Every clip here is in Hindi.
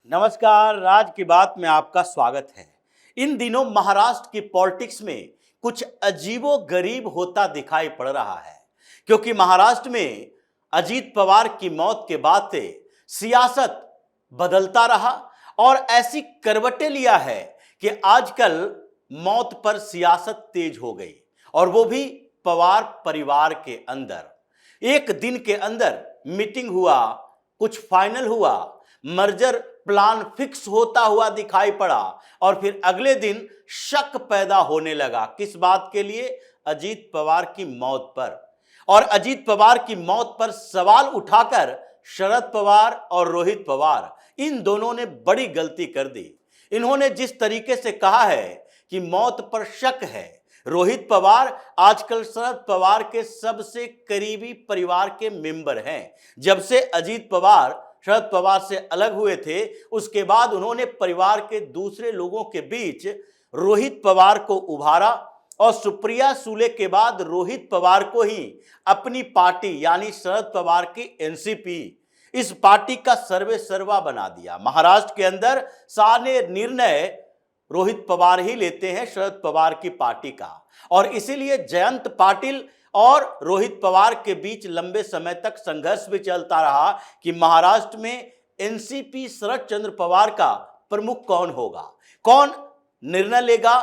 नमस्कार, राज की बात में आपका स्वागत है। इन दिनों महाराष्ट्र की पॉलिटिक्स में कुछ अजीबो गरीब होता दिखाई पड़ रहा है, क्योंकि महाराष्ट्र में अजीत पवार की मौत के बाद से सियासत बदलता रहा और ऐसी करवटें लिया है कि आजकल मौत पर सियासत तेज हो गई, और वो भी पवार परिवार के अंदर। एक दिन के अंदर मीटिंग हुआ, कुछ फाइनल हुआ, मर्जर प्लान फिक्स होता हुआ दिखाई पड़ा, और फिर अगले दिन शक पैदा होने लगा। किस बात के लिए? अजीत पवार की मौत पर। और अजीत पवार की मौत पर सवाल उठाकर शरद पवार और रोहित पवार, इन दोनों ने बड़ी गलती कर दी। इन्होंने जिस तरीके से कहा है कि मौत पर शक है, रोहित पवार आजकल शरद पवार के सबसे करीबी परिवार के मेंबर हैं। जब से अजीत पवार शरद पवार से अलग हुए थे, उसके बाद उन्होंने परिवार के दूसरे लोगों के बीच रोहित पवार को उभारा, और सुप्रिया सूले के बाद रोहित पवार को ही अपनी पार्टी यानी शरद पवार की एनसीपी, इस पार्टी का सर्वे सर्वा बना दिया। महाराष्ट्र के अंदर सारे निर्णय रोहित पवार ही लेते हैं शरद पवार की पार्टी का, और इसीलिए जयंत पाटिल और रोहित पवार के बीच लंबे समय तक संघर्ष भी चलता रहा कि महाराष्ट्र में एनसीपी शरद चंद्र पवार का प्रमुख कौन होगा, कौन निर्णय लेगा,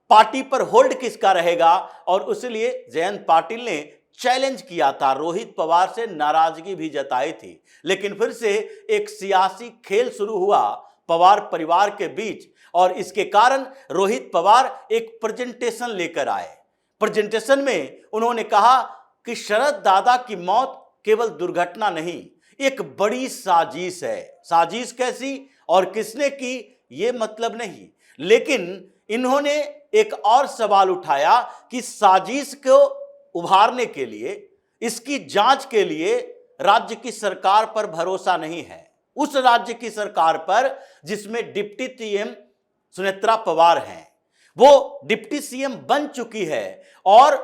पार्टी पर होल्ड किसका रहेगा। और इसलिए जयंत पाटिल ने चैलेंज किया था, रोहित पवार से नाराजगी भी जताई थी। लेकिन फिर से एक सियासी खेल शुरू हुआ पवार परिवार के बीच, और इसके कारण रोहित पवार एक प्रेजेंटेशन लेकर आए। प्रेजेंटेशन में उन्होंने कहा कि शरद दादा की मौत केवल दुर्घटना नहीं, एक बड़ी साजिश है। साजिश कैसी और किसने की, ये मतलब नहीं, लेकिन इन्होंने एक और सवाल उठाया कि साजिश को उभारने के लिए, इसकी जांच के लिए राज्य की सरकार पर भरोसा नहीं है। उस राज्य की सरकार पर जिसमें डिप्टी सीएम सुनेत्रा पवार हैं, वो डिप्टी सीएम बन चुकी है, और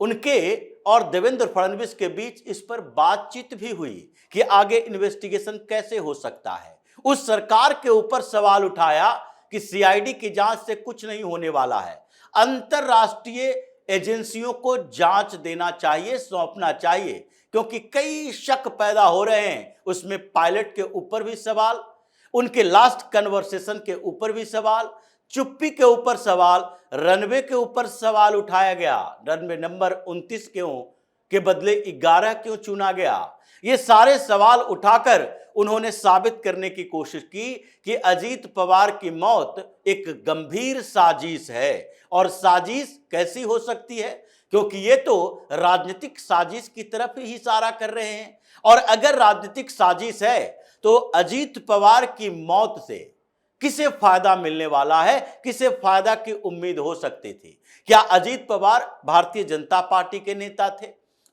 उनके और देवेंद्र फडणवीस के बीच इस पर बातचीत भी हुई कि आगे इन्वेस्टिगेशन कैसे हो सकता है। उस सरकार के ऊपर सवाल उठाया कि सीआईडी की जांच से कुछ नहीं होने वाला है, अंतरराष्ट्रीय एजेंसियों को जांच देना चाहिए, सौंपना चाहिए, क्योंकि कई शक पैदा हो रहे हैं। उसमें पायलट के ऊपर भी सवाल, उनके लास्ट कन्वर्सेशन के ऊपर भी सवाल, चुप्पी के ऊपर सवाल, रनवे के ऊपर सवाल उठाया गया। रनवे नंबर 29 क्यों के बदले 11 क्यों चुना गया? ये सारे सवाल उठाकर उन्होंने साबित करने की कोशिश की कि अजीत पवार की मौत एक गंभीर साजिश है। और साजिश कैसी हो सकती है? क्योंकि ये तो राजनीतिक साजिश की तरफ ही इशारा कर रहे हैं, और अगर राजनीतिक साजिश है तो अजीत पवार की मौत से किसे फायदा मिलने वाला है, किसे फायदा की उम्मीद हो सकती थी? क्या अजीत पवार भारतीय जनता पार्टी के नेता थे?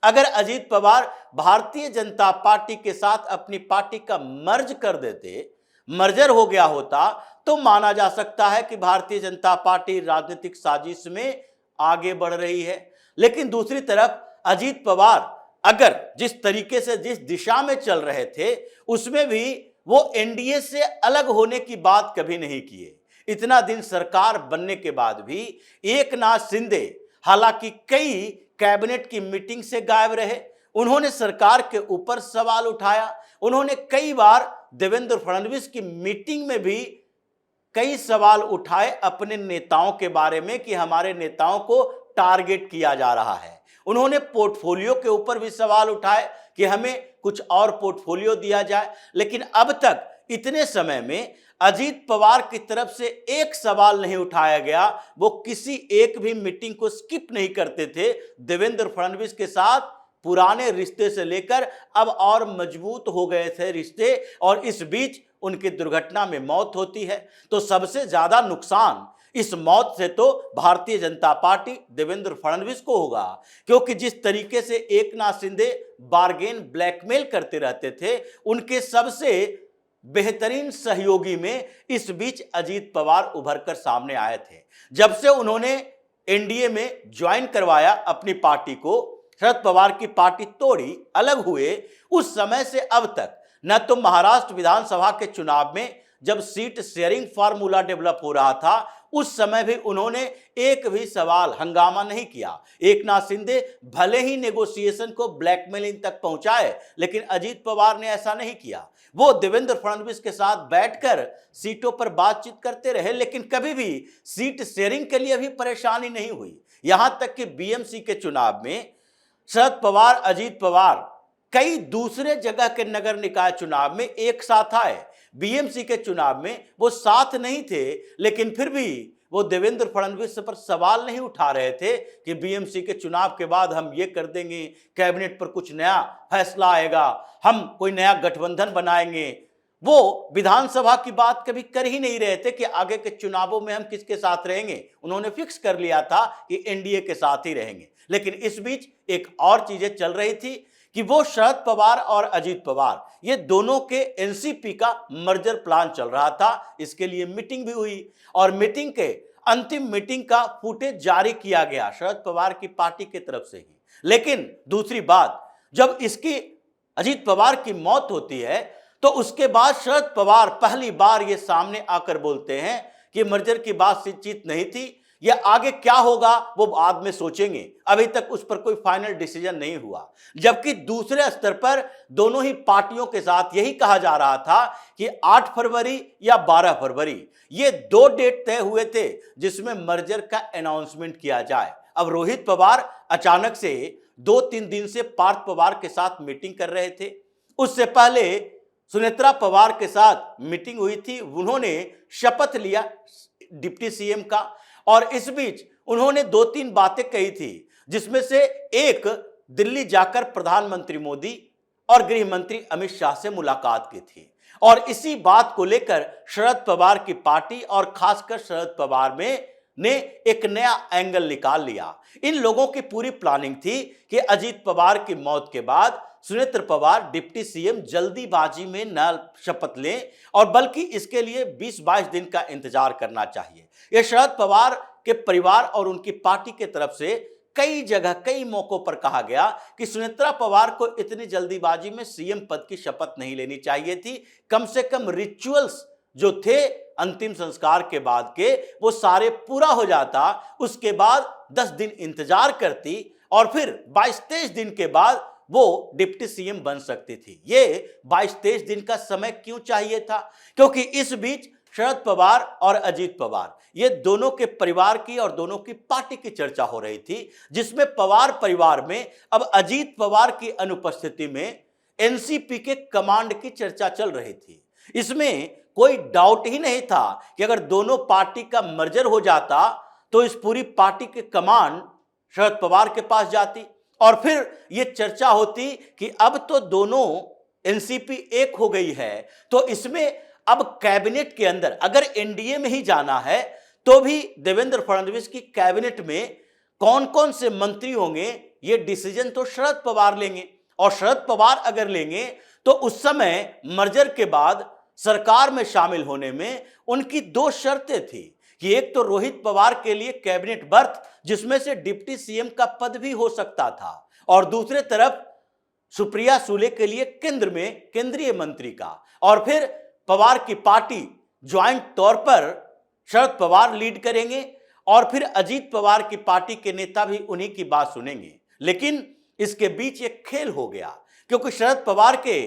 अगर अजीत पवार भारतीय जनता पार्टी के साथ अपनी पार्टी का मर्ज कर देते, मर्जर हो गया होता, तो माना जा सकता है कि भारतीय जनता पार्टी राजनीतिक साजिश में आगे बढ़ रही है। लेकिन दूसरी तरफ अजीत पवार अगर जिस तरीके से जिस दिशा में चल रहे थे, उसमें भी वो एनडीए से अलग होने की बात कभी नहीं किए। इतना दिन सरकार बनने के बाद भी एकनाथ शिंदे हालांकि कई कैबिनेट की मीटिंग से गायब रहे, उन्होंने सरकार के ऊपर सवाल उठाया। उन्होंने कई बार देवेंद्र फडणवीस की मीटिंग में भी कई सवाल उठाए अपने नेताओं के बारे में कि हमारे नेताओं को टारगेट किया जा रहा है। उन्होंने पोर्टफोलियो के ऊपर भी सवाल उठाए कि हमें कुछ और पोर्टफोलियो दिया जाए। लेकिन अब तक इतने समय में अजीत पवार की तरफ से एक सवाल नहीं उठाया गया। वो किसी एक भी मीटिंग को स्किप नहीं करते थे। देवेंद्र फडणवीस के साथ पुराने रिश्ते से लेकर अब और मजबूत हो गए थे रिश्ते, और इस बीच उनकी दुर्घटना में मौत होती है। तो सबसे ज्यादा नुकसान इस मौत से तो भारतीय जनता पार्टी देवेंद्र फडणवीस को होगा, क्योंकि जिस तरीके से एकनाथ शिंदे बार्गेन ब्लैकमेल करते रहते थे, उनके सबसे बेहतरीन सहयोगी में इस बीच अजीत पवार उभर कर सामने आए थे। जब से उन्होंने एनडीए में ज्वाइन करवाया अपनी पार्टी को, शरद पवार की पार्टी तोड़ी, अलग हुए, उस समय से अब तक न तो महाराष्ट्र विधानसभा के चुनाव में जब सीट शेयरिंग फार्मूला डेवलप हो रहा था उस समय भी उन्होंने एक भी सवाल हंगामा नहीं किया। एकनाथ शिंदे भले ही नेगोशिएशन को ब्लैकमेलिंग तक पहुंचाए, लेकिन अजीत पवार ने ऐसा नहीं किया। वो देवेंद्र फडणवीस के साथ बैठकर सीटों पर बातचीत करते रहे, लेकिन कभी भी सीट शेयरिंग के लिए भी परेशानी नहीं हुई। यहां तक कि बीएमसी के चुनाव में शरद पवार, अजीत पवार कई दूसरे जगह के नगर निकाय चुनाव में एक साथ आए। बीएमसी के चुनाव में वो साथ नहीं थे, लेकिन फिर भी वो देवेंद्र फडणवीस पर सवाल नहीं उठा रहे थे कि बीएमसी के चुनाव के बाद हम ये कर देंगे, कैबिनेट पर कुछ नया फैसला आएगा, हम कोई नया गठबंधन बनाएंगे। वो विधानसभा की बात कभी कर ही नहीं रहे थे कि आगे के चुनावों में हम किसके साथ रहेंगे। उन्होंने फिक्स कर लिया था कि एनडीए के साथ ही रहेंगे। लेकिन इस बीच एक और चीजें चल रही थी कि वो शरद पवार और अजीत पवार ये दोनों के एनसीपी का मर्जर प्लान चल रहा था। इसके लिए मीटिंग भी हुई और मीटिंग के अंतिम मीटिंग का फुटेज जारी किया गया शरद पवार की पार्टी की तरफ से ही। लेकिन दूसरी बात, जब इसकी अजीत पवार की मौत होती है तो उसके बाद शरद पवार पहली बार ये सामने आकर बोलते हैं कि मर्जर की बातचीत नहीं थी, ये आगे क्या होगा वो बाद में सोचेंगे, अभी तक उस पर कोई फाइनल डिसीजन नहीं हुआ। जबकि दूसरे स्तर पर दोनों ही पार्टियों के साथ यही कहा जा रहा था कि 8 फरवरी या 12 फरवरी ये 2 डेट तय हुए थे जिसमें मर्जर का अनाउंसमेंट किया जाए। अब रोहित पवार अचानक से 2-3 दिन से पार्थ पवार के साथ मीटिंग कर रहे थे। उससे पहले सुनेत्रा पवार के साथ मीटिंग हुई थी, उन्होंने शपथ लिया डिप्टी सीएम का। और इस बीच उन्होंने 2-3 बातें कही थी, जिसमें से एक दिल्ली जाकर प्रधानमंत्री मोदी और गृह मंत्री अमित शाह से मुलाकात की थी। और इसी बात को लेकर शरद पवार की पार्टी और खासकर शरद पवार ने एक नया एंगल निकाल लिया। इन लोगों की पूरी प्लानिंग थी कि अजीत पवार की मौत के बाद सुनेत्र पवार डिप्टी सीएम जल्दीबाजी में न शपथ लें और बल्कि इसके लिए 20-22 दिन का इंतजार करना चाहिए। यह शरद पवार के परिवार और उनकी पार्टी के तरफ से कई जगह कई मौकों पर कहा गया कि सुनेत्रा पवार को इतनी जल्दीबाजी में सीएम पद की शपथ नहीं लेनी चाहिए थी। कम से कम रिचुअल्स जो थे अंतिम संस्कार के बाद के वो सारे पूरा हो जाता, उसके बाद 10 दिन इंतजार करती और फिर 22-23 दिन के बाद वो डिप्टी सीएम बन सकती थी। ये 22-23 दिन का समय क्यों चाहिए था? क्योंकि इस बीच शरद पवार और अजीत पवार ये दोनों के परिवार की और दोनों की पार्टी की चर्चा हो रही थी, जिसमें पवार परिवार में अब अजीत पवार की अनुपस्थिति में एनसीपी के कमांड की चर्चा चल रही थी। इसमें कोई डाउट ही नहीं था कि अगर दोनों पार्टी का मर्जर हो जाता तो इस पूरी पार्टी के कमांड शरद पवार के पास जाती और फिर यह चर्चा होती कि अब तो दोनों एनसीपी एक हो गई है, तो इसमें अब कैबिनेट के अंदर अगर एनडीए में ही जाना है तो भी देवेंद्र फडणवीस की कैबिनेट में कौन कौन से मंत्री होंगे ये डिसीजन तो शरद पवार लेंगे। और शरद पवार अगर लेंगे तो उस समय मर्जर के बाद सरकार में शामिल होने में उनकी 2 शर्तें थी कि एक तो रोहित पवार के लिए कैबिनेट बर्थ जिसमें से डिप्टी सीएम का पद भी हो सकता था, और दूसरे तरफ सुप्रिया सुले के लिए केंद्र में केंद्रीय मंत्री का, और फिर पवार की पार्टी ज्वाइंट तौर पर शरद पवार लीड करेंगे और फिर अजीत पवार की पार्टी के नेता भी उन्हीं की बात सुनेंगे। लेकिन इसके बीच एक खेल हो गया क्योंकि शरद पवार के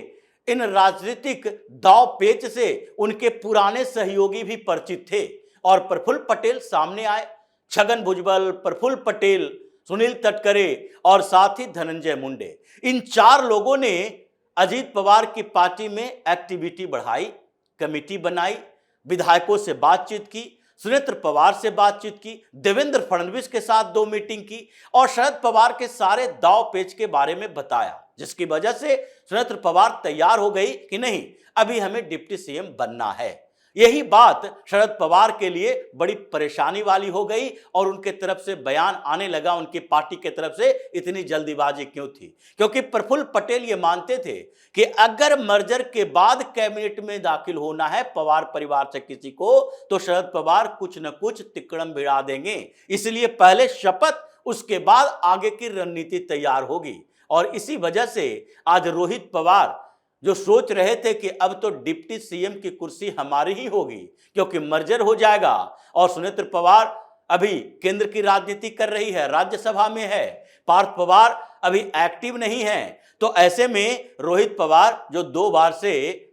इन राजनीतिक दाव पेच से उनके पुराने सहयोगी भी परिचित थे और प्रफुल्ल पटेल सामने आए। छगन भुजबल, प्रफुल्ल पटेल, सुनील तटकरे और साथ ही धनंजय मुंडे, इन 4 लोगों ने अजीत पवार की पार्टी में एक्टिविटी बढ़ाई, कमेटी बनाई, विधायकों से बातचीत की, सुनेत्र पवार से बातचीत की, देवेंद्र फडणवीस के साथ 2 मीटिंग की और शरद पवार के सारे दाव पेच के बारे में बताया, जिसकी वजह से सुनेत्र पवार तैयार हो गई कि नहीं अभी हमें डिप्टी सीएम बनना है। यही बात शरद पवार के लिए बड़ी परेशानी वाली हो गई और उनके तरफ से बयान आने लगा उनकी पार्टी के तरफ से इतनी जल्दीबाजी क्यों थी, क्योंकि प्रफुल्ल पटेल ये मानते थे कि अगर मर्जर के बाद कैबिनेट में दाखिल होना है पवार परिवार से किसी को तो शरद पवार कुछ न कुछ तिकड़म भिड़ा देंगे, इसलिए पहले शपथ उसके बाद आगे की रणनीति तैयार होगी। और इसी वजह से आज रोहित पवार जो सोच रहे थे कि अब तो डिप्टी सीएम की कुर्सी हमारी ही होगी क्योंकि मर्जर हो जाएगा, और सुनेत्र पवार अभी केंद्र की राजनीति कर रही है, राज्यसभा में है, पार्थ पवार अभी एक्टिव नहीं है, तो ऐसे में रोहित पवार जो 2 बार से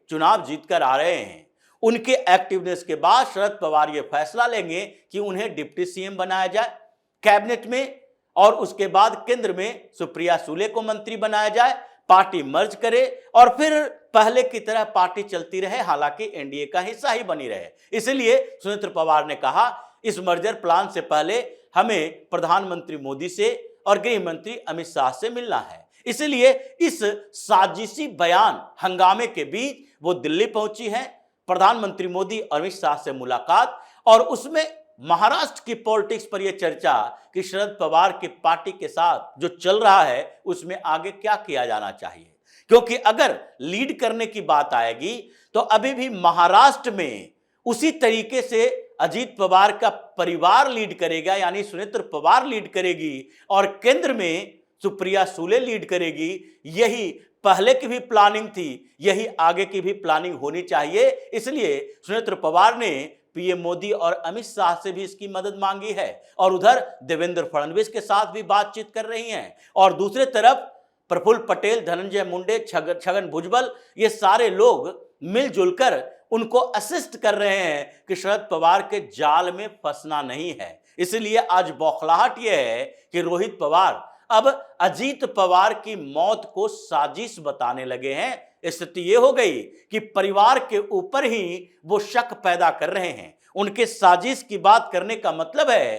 चुनाव जीतकर आ रहे हैं, उनके एक्टिवनेस के बाद शरद पवार ये फैसला लेंगे कि उन्हें डिप्टी सीएम बनाया जाए कैबिनेट में, और उसके बाद केंद्र में सुप्रिया सुले को मंत्री बनाया जाए, पार्टी मर्ज करे और फिर पहले की तरह पार्टी चलती रहे, हालांकि एनडीए का हिस्सा ही बनी रहे। इसलिए सुनेत्र पवार ने कहा इस मर्जर प्लान से पहले हमें प्रधानमंत्री मोदी से और गृह मंत्री अमित शाह से मिलना है। इसलिए इस साजिशी बयान हंगामे के बीच वो दिल्ली पहुंची हैं, प्रधानमंत्री मोदी और अमित शाह से मुलाकात, और उसमें महाराष्ट्र की पॉलिटिक्स पर यह चर्चा कि शरद पवार की पार्टी के साथ जो चल रहा है उसमें आगे क्या किया जाना चाहिए, क्योंकि अगर लीड करने की बात आएगी तो अभी भी महाराष्ट्र में उसी तरीके से अजीत पवार का परिवार लीड करेगा, यानी सुनेत्र पवार लीड करेगी, और केंद्र में सुप्रिया सुले लीड करेगी। यही पहले की भी प्लानिंग थी, यही आगे की भी प्लानिंग होनी चाहिए। इसलिए सुनेत्र पवार ने पीएम मोदी और अमित शाह से भी इसकी मदद मांगी है, और उधर देवेंद्र फडणवीस के साथ भी बातचीत कर रही हैं, और दूसरे तरफ प्रफुल्ल पटेल, धनंजय मुंडे, छगन भुजबल, ये सारे लोग मिलजुल कर उनको असिस्ट कर रहे हैं कि शरद पवार के जाल में फंसना नहीं है। इसलिए आज बौखलाहट यह है कि रोहित पवार अब अजीत पवार की मौत को साजिश बताने लगे हैं। स्थिति यह हो गई कि परिवार के ऊपर ही वो शक पैदा कर रहे हैं। उनके साजिश की बात करने का मतलब है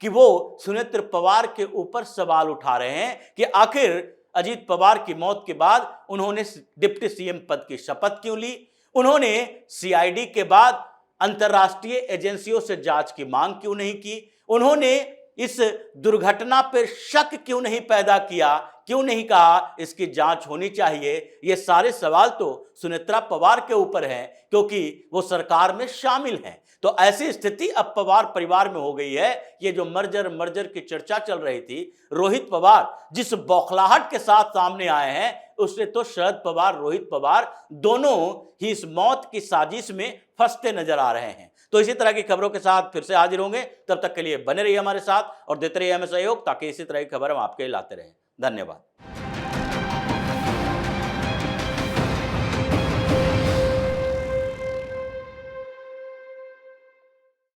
कि वो सुनेत्र पवार के ऊपर सवाल उठा रहे हैं कि आखिर अजीत पवार की मौत के बाद उन्होंने डिप्टी सीएम पद की शपथ क्यों ली, उन्होंने सीआईडी के बाद अंतर्राष्ट्रीय एजेंसियों से जांच की मांग क्यों नहीं की, उन्होंने इस दुर्घटना पर शक क्यों नहीं पैदा किया, क्यों नहीं कहा इसकी जांच होनी चाहिए। ये सारे सवाल तो सुनेत्रा पवार के ऊपर हैं क्योंकि वो सरकार में शामिल हैं। तो ऐसी स्थिति अब पवार परिवार में हो गई है। ये जो मर्जर की चर्चा चल रही थी, रोहित पवार जिस बौखलाहट के साथ सामने आए हैं, उससे तो शरद पवार, रोहित पवार दोनों ही इस मौत की साजिश में फंसते नजर आ रहे हैं। तो इसी तरह की खबरों के साथ फिर से हाजिर होंगे, तब तक के लिए बने रहिए हमारे साथ और देते रहिए हमें सहयोग, ताकि इसी तरह की खबर हम आपके लिए लाते रहें। धन्यवाद।